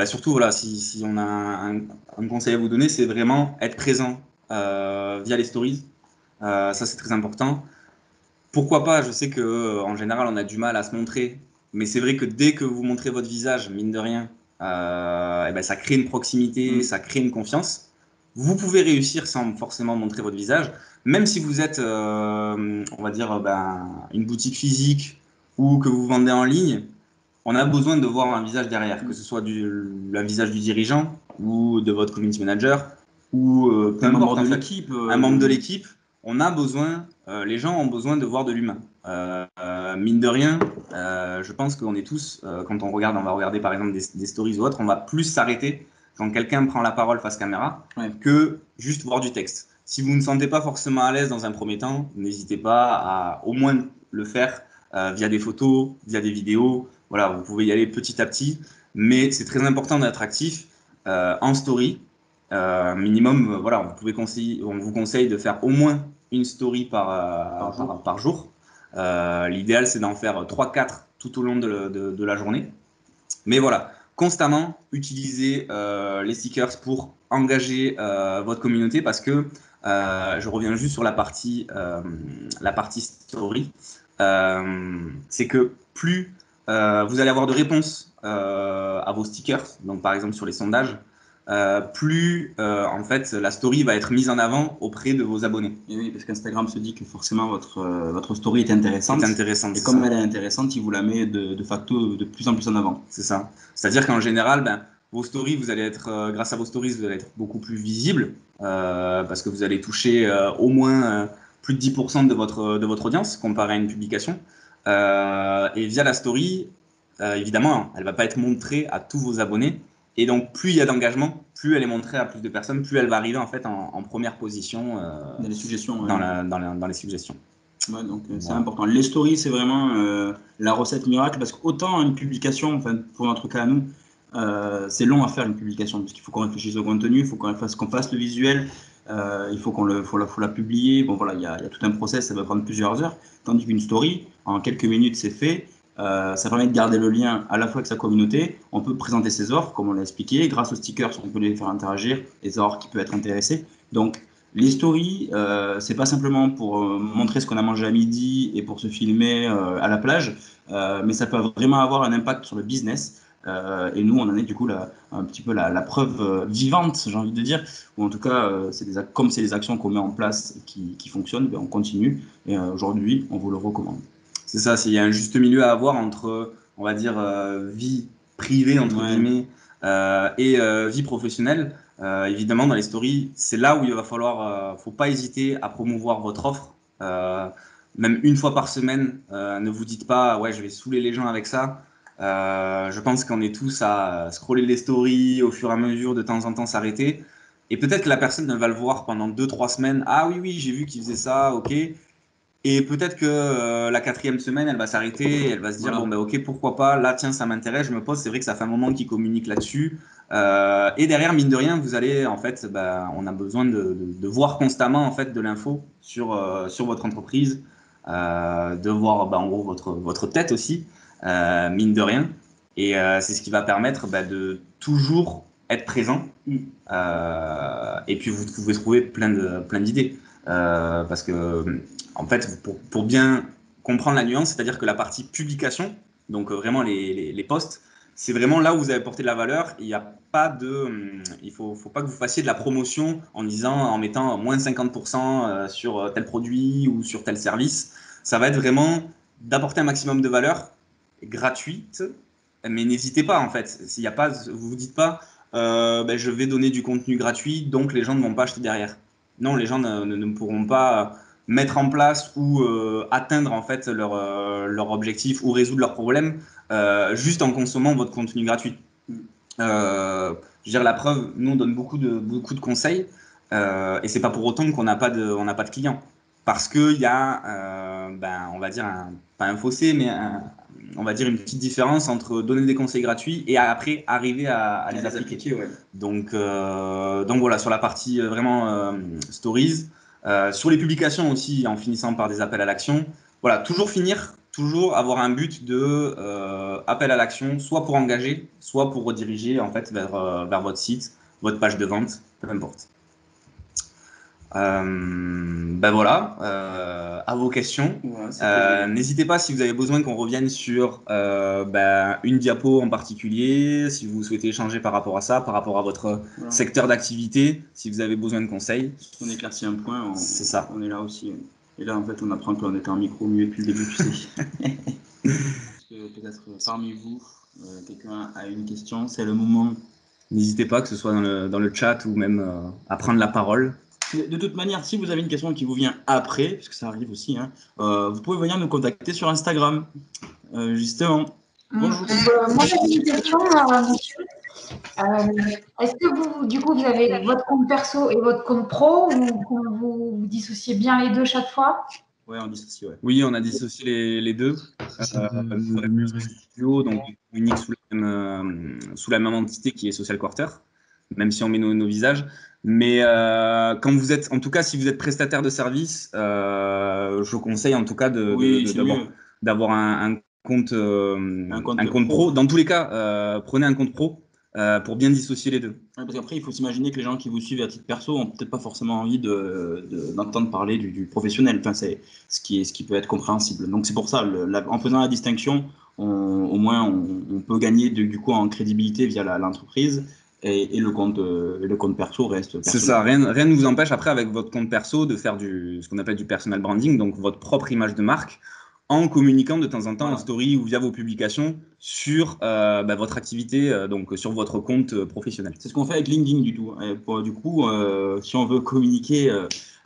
surtout, voilà, si on a un conseil à vous donner, c'est vraiment être présent via les stories. Ça, c'est très important. Pourquoi pas? Je sais qu'en général, on a du mal à se montrer. Mais c'est vrai que dès que vous montrez votre visage, mine de rien, ça crée une proximité, ça crée une confiance. Vous pouvez réussir sans forcément montrer votre visage. Même si vous êtes, on va dire, une boutique physique ou que vous vendez en ligne, on a besoin de voir un visage derrière, que ce soit un visage du dirigeant ou de votre community manager ou peu importe, un membre de l'équipe. On a besoin, les gens ont besoin de voir de l'humain. Mine de rien, je pense qu'on est tous, quand on va regarder par exemple des stories ou autres, on va plus s'arrêter quand quelqu'un prend la parole face caméra que juste voir du texte. Si vous ne sentez pas forcément à l'aise dans un premier temps, n'hésitez pas à au moins le faire via des photos, via des vidéos. Voilà, vous pouvez y aller petit à petit, mais c'est très important d'être actif en story. Minimum, voilà, on vous conseille de faire au moins une story par jour. L'idéal, c'est d'en faire 3-4 tout au long de la journée. Mais voilà, constamment utiliser les stickers pour engager votre communauté parce que je reviens juste sur la partie story. C'est que plus vous allez avoir de réponses à vos stickers, donc par exemple sur les sondages, plus en fait la story va être mise en avant auprès de vos abonnés. Et oui, parce qu'Instagram se dit que forcément votre story est intéressante. Et comme elle est intéressante, il vous la met de facto de plus en plus en avant. C'est ça. C'est-à-dire qu'en général, vos stories, vous allez être, grâce à vos stories, vous allez être beaucoup plus visible parce que vous allez toucher au moins plus de 10% de votre audience comparé à une publication. Et via la story, évidemment, elle ne va pas être montrée à tous vos abonnés. Et donc, plus il y a d'engagement, plus elle est montrée à plus de personnes, plus elle va arriver en fait en première position dans les suggestions. Dans les suggestions. Ouais, donc c'est important. Les stories, c'est vraiment la recette miracle parce qu'autant une publication, enfin pour notre cas à nous, c'est long à faire une publication parce qu'il faut qu'on réfléchisse au contenu, il faut qu'on fasse le visuel, il faut faut la publier. Bon voilà, il y a tout un process, ça va prendre plusieurs heures. Tandis qu'une story, en quelques minutes, c'est fait. Ça permet de garder le lien à la fois avec sa communauté. On peut présenter ses offres, comme on l'a expliqué. Grâce aux stickers, on peut les faire interagir, les offres qui peuvent être intéressés. Donc, les stories, c'est pas simplement pour montrer ce qu'on a mangé à midi et pour se filmer à la plage, mais ça peut vraiment avoir un impact sur le business. Et nous, on en est du coup un petit peu la preuve vivante, j'ai envie de dire, ou en tout cas, comme c'est des actions qu'on met en place et qui fonctionnent, ben, on continue. Et aujourd'hui, on vous le recommande. C'est ça, il y a un juste milieu à avoir entre, on va dire, vie privée, entre guillemets, et vie professionnelle. Évidemment, dans les stories, c'est là où il va falloir, faut pas hésiter à promouvoir votre offre. Même une fois par semaine, ne vous dites pas, ouais, je vais saouler les gens avec ça. Je pense qu'on est tous à scroller les stories au fur et à mesure, de temps en temps s'arrêter. Et peut-être que la personne va le voir pendant 2, 3 semaines. Ah oui, oui, j'ai vu qu'il faisait ça, ok. Et peut-être que la 4e semaine, elle va s'arrêter, elle va se dire, bon, ben ok, pourquoi pas, là, tiens, ça m'intéresse, je me pose, c'est vrai que ça fait un moment qu'ils communiquent là-dessus. Et derrière, mine de rien, vous allez, en fait, on a besoin de voir constamment, en fait, de l'info sur votre entreprise, de voir, en gros, votre tête aussi, mine de rien. Et c'est ce qui va permettre de toujours être présent. Et puis, vous pouvez trouver plein d'idées. Parce que en fait, pour bien comprendre la nuance, c'est-à-dire que la partie publication, donc vraiment les posts, c'est vraiment là où vous avez porté de la valeur. Il n'y a pas il faut pas que vous fassiez de la promotion en mettant moins 50% sur tel produit ou sur tel service. Ça va être vraiment d'apporter un maximum de valeur gratuite, mais n'hésitez pas en fait. S'il y a pas, vous vous dites pas, je vais donner du contenu gratuit, donc les gens ne vont pas acheter derrière. Non, les gens ne pourront pas mettre en place ou atteindre en fait leur objectif ou résoudre leurs problèmes juste en consommant votre contenu gratuit. Je veux dire, la preuve, nous on donne beaucoup de conseils et c'est pas pour autant qu'on n'a pas de clients parce qu'il y a on va dire pas un fossé mais on va dire une petite différence entre donner des conseils gratuits et après arriver à les appliquer. Ouais. Donc voilà, sur la partie vraiment stories, sur les publications aussi, en finissant par des appels à l'action. Voilà, toujours avoir un but de appel à l'action, soit pour engager, soit pour rediriger en fait vers votre site, votre page de vente, peu importe. Voilà, à vos questions. Ouais, n'hésitez pas si vous avez besoin qu'on revienne sur une diapo en particulier, si vous souhaitez échanger par rapport à ça, par rapport à votre secteur d'activité, si vous avez besoin de conseils. On éclaircit un point, c'est ça. On est là aussi. Et là, en fait, on apprend qu'on était en micro muet depuis le début, tu sais. Parce que peut-être parmi vous, quelqu'un a une question, c'est le moment. N'hésitez pas, que ce soit dans le chat ou même à prendre la parole. De toute manière, si vous avez une question qui vous vient après, parce que ça arrive aussi, vous pouvez venir nous contacter sur Instagram, justement. Bonjour. Moi, j'ai une question, monsieur. Est-ce que vous, du coup, vous avez votre compte perso et votre compte pro ou vous dissociez bien les deux chaque fois? Ouais, on dissocie, ouais. Oui, on a dissocié les deux. Nous avons un studio, donc unique sous la même entité qui est Social Quarter, même si on met nos visages. Mais quand vous êtes, en tout cas, si vous êtes prestataire de service, je conseille en tout cas d'avoir un compte pro. Dans tous les cas, prenez un compte pro pour bien dissocier les deux. Ouais, parce qu'après, il faut s'imaginer que les gens qui vous suivent à titre perso n'ont peut-être pas forcément envie d'entendre parler du professionnel. Enfin, c'est ce qui peut être compréhensible. Donc c'est pour ça, en faisant la distinction, au moins on peut gagner du coup en crédibilité via l'entreprise. Et le compte perso reste personnel. C'est ça, rien ne vous empêche après avec votre compte perso de faire ce qu'on appelle du personal branding, donc votre propre image de marque, en communiquant de temps en temps en story ou via vos publications sur votre activité, donc sur votre compte professionnel. C'est ce qu'on fait avec LinkedIn du tout. Du coup, si on veut communiquer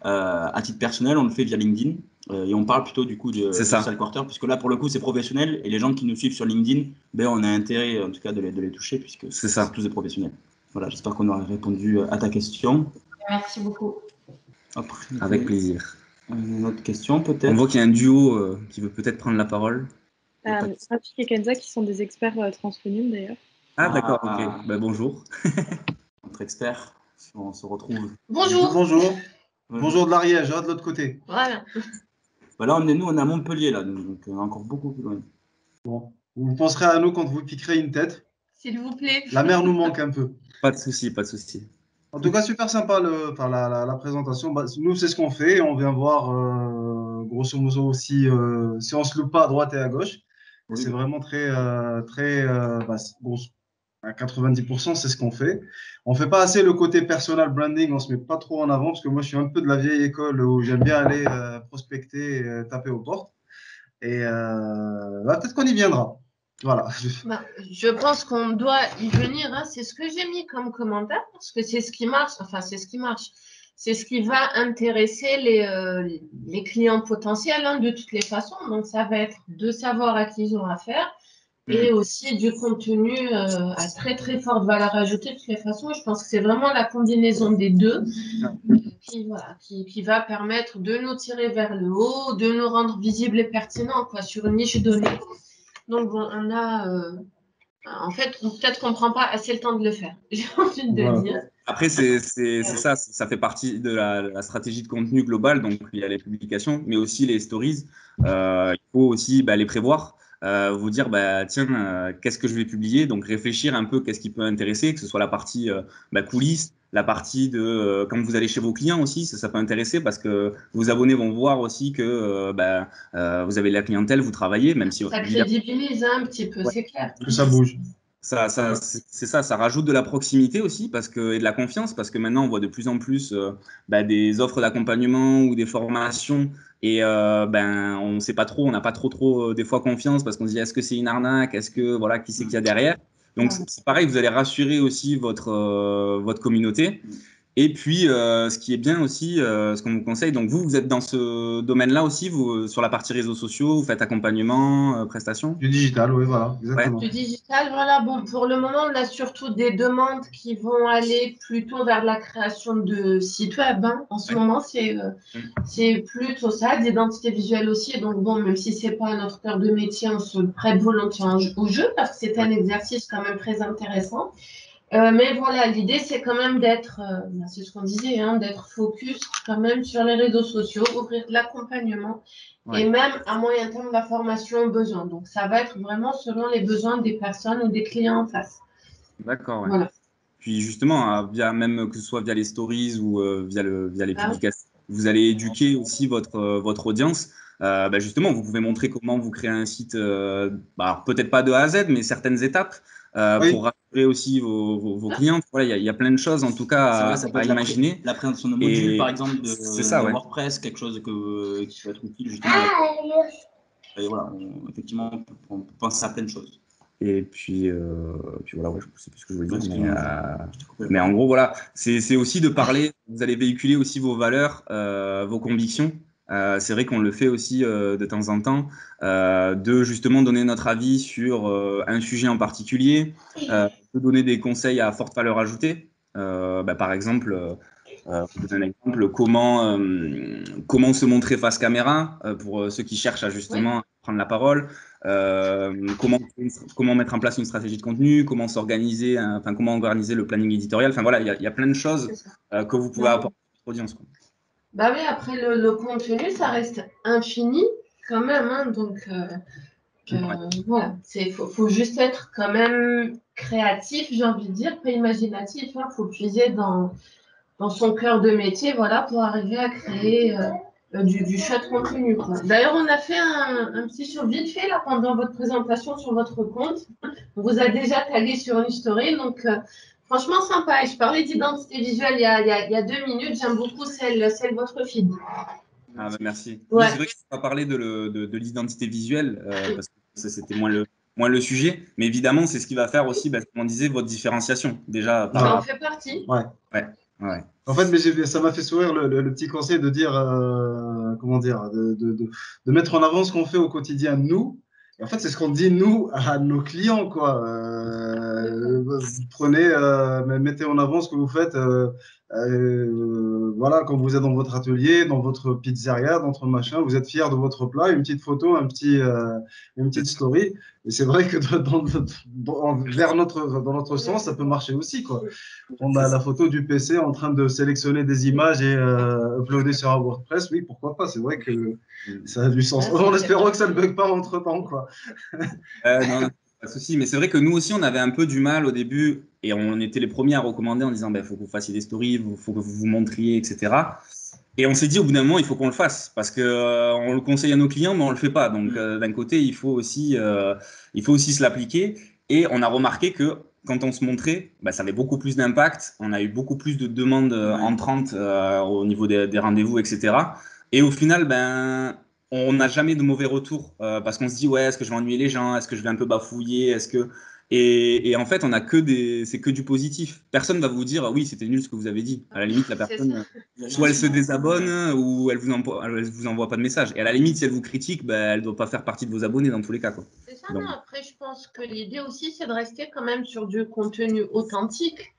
à titre personnel, on le fait via LinkedIn. Et on parle plutôt du coup de Social Quarter, puisque là pour le coup c'est professionnel et les gens qui nous suivent sur LinkedIn, on a intérêt en tout cas de les toucher puisque c'est tous des professionnels. Voilà, j'espère qu'on aura répondu à ta question. Merci beaucoup. Après, avec plaisir. Une autre question peut-être. On voit qu'il y a un duo qui veut peut-être prendre la parole. Rafik et Kenza qui sont des experts transphonium d'ailleurs. Ah d'accord, ok. Bonjour. Notre expert, on se retrouve. Bonjour. Bonjour. Bonjour de l'Ariège, de l'autre côté. Voilà. Là, nous, on est à Montpellier, là, donc on est encore beaucoup plus loin. Bon. Vous penserez à nous quand vous piquerez une tête. S'il vous plaît. La mer nous manque un peu. Pas de souci, pas de souci. En tout cas, super sympa la présentation. Bah, nous, c'est ce qu'on fait. On vient voir, grosso modo, aussi, si on ne se loupe pas à droite et à gauche. Et c'est vraiment bon, à 90%, c'est ce qu'on fait. On ne fait pas assez le côté personal branding. On ne se met pas trop en avant parce que moi, je suis un peu de la vieille école où j'aime bien aller prospecter et taper aux portes. Et peut-être qu'on y viendra. Voilà. Bah, je pense qu'on doit y venir, hein. C'est ce que j'ai mis comme commentaire parce que c'est ce qui marche. Enfin, c'est ce qui marche. C'est ce qui va intéresser les clients potentiels, hein, de toutes les façons. Donc, ça va être de savoir à qui ils ont affaire et aussi du contenu à très, très forte valeur ajoutée de toutes les façons. Je pense que c'est vraiment la combinaison des deux qui va permettre de nous tirer vers le haut, de nous rendre visibles et pertinents, quoi, sur une niche donnée. Donc, bon, on a… en fait, peut-être qu'on ne prend pas assez le temps de le faire, j'ai envie de dire. Après, c'est ça fait partie de la stratégie de contenu globale. Donc, il y a les publications, mais aussi les stories. Il faut aussi les prévoir. Vous dire, tiens, qu'est-ce que je vais publier? Donc, réfléchir un peu, qu'est-ce qui peut intéresser, que ce soit la partie coulisses, la partie de quand vous allez chez vos clients aussi, ça peut intéresser parce que vos abonnés vont voir aussi que vous avez la clientèle, vous travaillez, même si… Ça crédibilise un petit peu, c'est clair. Que ça bouge. C'est ça rajoute de la proximité aussi et de la confiance parce que maintenant on voit de plus en plus des offres d'accompagnement ou des formations et on ne sait pas trop, on n'a pas trop des fois confiance parce qu'on se dit est-ce que c'est une arnaque, est-ce que voilà qui c'est qu'il y a derrière. Donc c'est pareil, vous allez rassurer aussi votre communauté. Et puis, ce qui est bien aussi, ce qu'on vous conseille, donc vous êtes dans ce domaine-là aussi, vous, sur la partie réseaux sociaux, vous faites accompagnement, prestations? Du digital, oui, voilà, exactement. Du digital, voilà. Bon, pour le moment, on a surtout des demandes qui vont aller plutôt vers la création de sites web, hein. En ce moment, c'est plutôt ça, d'identité visuelle aussi. Et donc, bon, même si ce n'est pas notre cœur de métier, on se prête volontiers au jeu parce que c'est un exercice quand même très intéressant. Mais voilà, l'idée, c'est quand même d'être, c'est ce qu'on disait, hein, d'être focus quand même sur les réseaux sociaux, ouvrir de l'accompagnement et même à moyen terme la formation aux besoins. Donc, ça va être vraiment selon les besoins des personnes ou des clients en face. D'accord, ouais. Voilà. Puis justement, même que ce soit via les stories ou via les publications, vous allez éduquer aussi votre audience. Justement, vous pouvez montrer comment vous créez un site, peut-être pas de A à Z, mais certaines étapes pour rassurer aussi vos clients. Voilà, il y a plein de choses en tout cas à imaginer. La présentation de modules, par exemple, de WordPress, quelque chose qui peut être utile justement. Et voilà, effectivement, on pense à plein de choses. Et puis voilà, je ne sais plus ce que je voulais dire, mais en gros, voilà, c'est aussi de parler, vous allez véhiculer aussi vos valeurs, vos convictions. C'est vrai qu'on le fait aussi de temps en temps, de justement donner notre avis sur un sujet en particulier, de donner des conseils à forte valeur ajoutée. Par exemple, pour donner un exemple, comment se montrer face caméra pour ceux qui cherchent à justement prendre la parole. Comment mettre en place une stratégie de contenu, comment s'organiser, comment organiser le planning éditorial. Enfin voilà, il y a plein de choses que vous pouvez apporter à votre audience, quoi. Bah oui, après le contenu, ça reste infini quand même, hein, donc voilà, faut juste être quand même créatif, j'ai envie de dire, pas imaginatif, hein, faut puiser dans son cœur de métier, voilà, pour arriver à créer du chouette contenu, quoi. D'ailleurs, on a fait un petit show vite fait là pendant votre présentation sur votre compte. On vous a déjà tagué sur une story, donc franchement sympa. Et je parlais d'identité visuelle il y a 2 minutes. J'aime beaucoup celle de votre feed. Merci. Ouais. Oui, c'est vrai que je ne vais pas parler de l'identité visuelle parce que c'était moins le sujet, mais évidemment, c'est ce qui va faire aussi, comme on disait, votre différenciation. Déjà, ça en fait partie. Ouais. En fait, mais ça m'a fait sourire le petit conseil de dire, comment dire, de mettre en avant ce qu'on fait au quotidien, nous. Et en fait, c'est ce qu'on dit, nous, à nos clients, quoi. prenez, mettez en avant ce que vous faites. Voilà, quand vous êtes dans votre atelier, dans votre pizzeria, dans votre machin, vous êtes fier de votre plat, une petite photo, une petite story. Et c'est vrai que dans notre sens, ça peut marcher aussi, quoi. On a la photo du PC en train de sélectionner des images et uploader sur un WordPress. Oui, pourquoi pas? C'est vrai que ça a du sens. En espérant que ça ne bug pas entre-temps, quoi. Non, non, pas de souci. Mais c'est vrai que nous aussi, on avait un peu du mal au début et on était les premiers à recommander en disant, faut que vous fassiez des stories, faut que vous vous montriez, etc. Et on s'est dit au bout d'un moment, il faut qu'on le fasse parce que on le conseille à nos clients, mais on le fait pas. Donc d'un côté, il faut aussi se l'appliquer. Et on a remarqué que quand on se montrait, ça avait beaucoup plus d'impact. On a eu beaucoup plus de demandes entrantes au niveau des rendez-vous, etc. Et au final, on n'a jamais de mauvais retours parce qu'on se dit ouais, est-ce que je vais ennuyer les gens, est-ce que je vais un peu bafouiller, est-ce que et en fait on a c'est que du positif. Personne va vous dire oui c'était nul ce que vous avez dit. À la limite la personne soit elle se désabonne ou elle vous envoie pas de message. Et à la limite si elle vous critique, elle doit pas faire partie de vos abonnés dans tous les cas quoi. C'est ça. Donc, non, après je pense que l'idée aussi c'est de rester quand même sur du contenu authentique.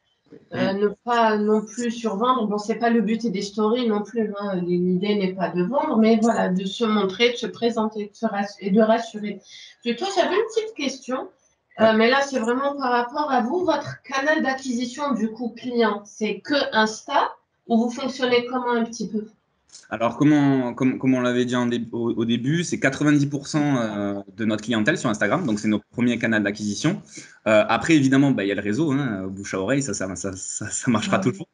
Ne pas non plus survendre. Bon, c'est pas le but des stories non plus. Hein. L'idée n'est pas de vendre, mais voilà, de se montrer, de se présenter et de rassurer. Plutôt, j'avais une petite question, mais là, c'est vraiment par rapport à vous. Votre canal d'acquisition du coup client, c'est que Insta ou vous fonctionnez comment un petit peu? Alors, comme on l'avait dit au début, c'est 90% de notre clientèle sur Instagram, donc c'est notre premier canal d'acquisition. Après, évidemment, il y a le réseau, hein, bouche à oreille, ça marchera toujours.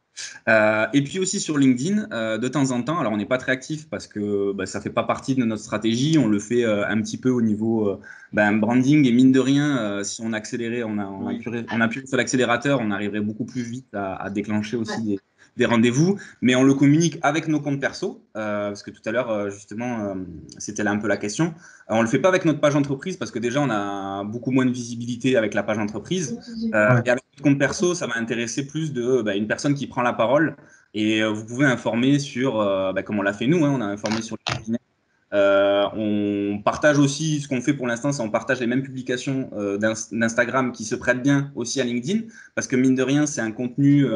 Et puis aussi sur LinkedIn, de temps en temps, alors on n'est pas très actif parce que ça ne fait pas partie de notre stratégie, on le fait un petit peu au niveau branding et mine de rien, si on accélérait, on appuie sur l'accélérateur, on arriverait beaucoup plus vite à déclencher aussi des rendez-vous, mais on le communique avec nos comptes perso, parce que tout à l'heure, justement, c'était là un peu la question. On ne le fait pas avec notre page entreprise, parce que déjà, on a beaucoup moins de visibilité avec la page entreprise. Et avec notre compte perso, ça va intéresser plus une personne qui prend la parole, et vous pouvez informer sur, comme on l'a fait nous, hein, on a informé sur le webinaire. On partage aussi, ce qu'on fait pour l'instant, c'est on partage les mêmes publications d'Instagram qui se prêtent bien aussi à LinkedIn, parce que mine de rien, c'est un contenu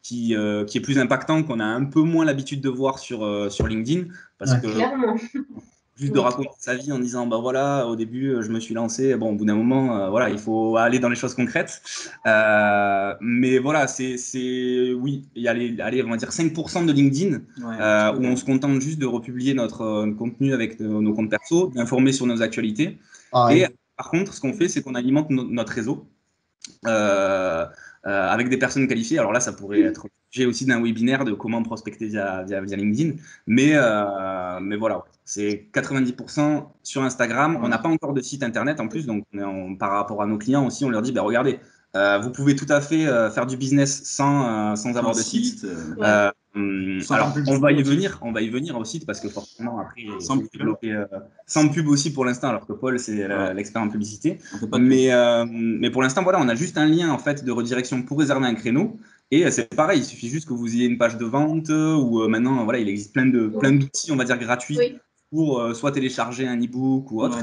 qui est plus impactant, qu'on a un peu moins l'habitude de voir sur LinkedIn, parce que juste de raconter sa vie en disant voilà, au début je me suis lancé, bon au bout d'un moment voilà, il faut aller dans les choses concrètes, mais voilà, oui, il y a allez, on va dire 5% de LinkedIn où on se contente juste de republier notre contenu avec nos comptes perso, d'informer sur nos actualités. Et par contre, ce qu'on fait, c'est qu'on alimente notre réseau avec des personnes qualifiées. Alors là, ça pourrait être sujet aussi d'un webinaire de comment prospecter via LinkedIn. Mais voilà, c'est 90% sur Instagram. On n'a pas encore de site internet en plus, donc par rapport à nos clients aussi, on leur dit regardez, vous pouvez tout à fait faire du business sans avoir de site. Alors, on va y venir au site parce que forcément, après, sans pub aussi pour l'instant, alors que Paul, c'est l'expert en publicité. Mais pour l'instant, voilà, on a juste un lien en fait de redirection pour réserver un créneau. Et c'est pareil, il suffit juste que vous ayez une page de vente ou maintenant, voilà, il existe plein d'outils, on va dire, gratuits pour soit télécharger un e-book ou autre.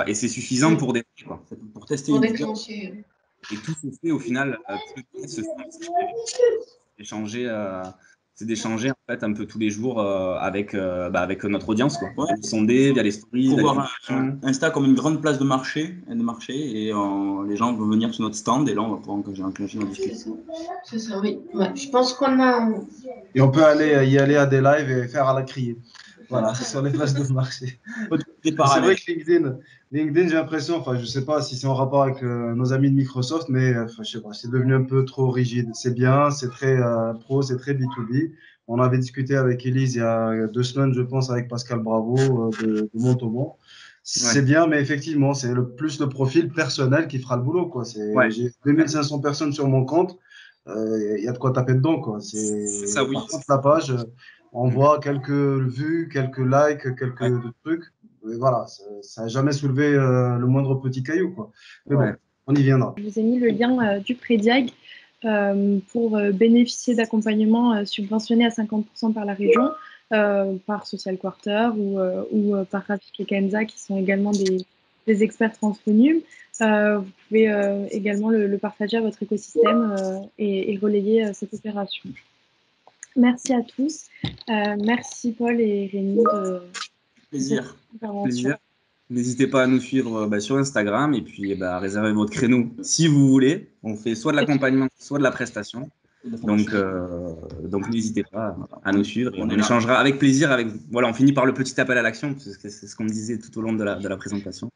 Et c'est suffisant pour tester pour déclencher. Et tout se fait au final, c'est d'échanger en fait un peu tous les jours avec notre audience, quoi. Sonder via les stories. Pour voir Insta comme une grande place de marché et les gens vont venir sur notre stand et là on va pouvoir engager en discussion. C'est ça, oui. Ouais, je pense qu'on a. Et on peut y aller à des lives et faire à la criée. Voilà, c'est sur les places de marché. C'est vrai que LinkedIn, j'ai l'impression, enfin, je ne sais pas si c'est en rapport avec nos amis de Microsoft, mais je sais pas, c'est devenu un peu trop rigide. C'est bien, c'est très pro, c'est très B2B. On avait discuté avec Elise il y a 2 semaines, je pense, avec Pascal Bravo de Montauban. C'est bien, mais effectivement, c'est plus le profil personnel qui fera le boulot, quoi. J'ai 2500 personnes sur mon compte. Il y a de quoi taper dedans, quoi. Ça, oui. Par contre, la page, on voit quelques vues, quelques likes, quelques trucs. Et voilà, ça n'a jamais soulevé le moindre petit caillou, quoi. Mais bon, on y viendra. Je vous ai mis le lien du Prédiag pour bénéficier d'accompagnement subventionné à 50% par la région, par Social Quarter ou par Rafik et Kenza, qui sont également des des experts transphonium. Vous pouvez également le partager à votre écosystème et relayer cette opération. Merci à tous. Merci Paul et Rémi de Plaisir. cette intervention. Plaisir. N'hésitez pas à nous suivre sur Instagram et puis à réserver votre créneau si vous voulez. On fait soit de l'accompagnement, soit de la prestation. Donc n'hésitez pas à nous suivre et on échangera avec plaisir avec vous. Voilà, on finit par le petit appel à l'action, parce que c'est ce qu'on disait tout au long de la présentation.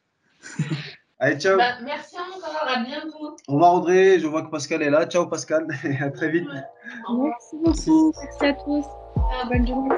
Allez, ciao. Bah, merci encore, à bientôt. Au revoir Audrey, je vois que Pascal est là. Ciao Pascal, à très vite. Merci beaucoup. Merci à tous. Bonne journée.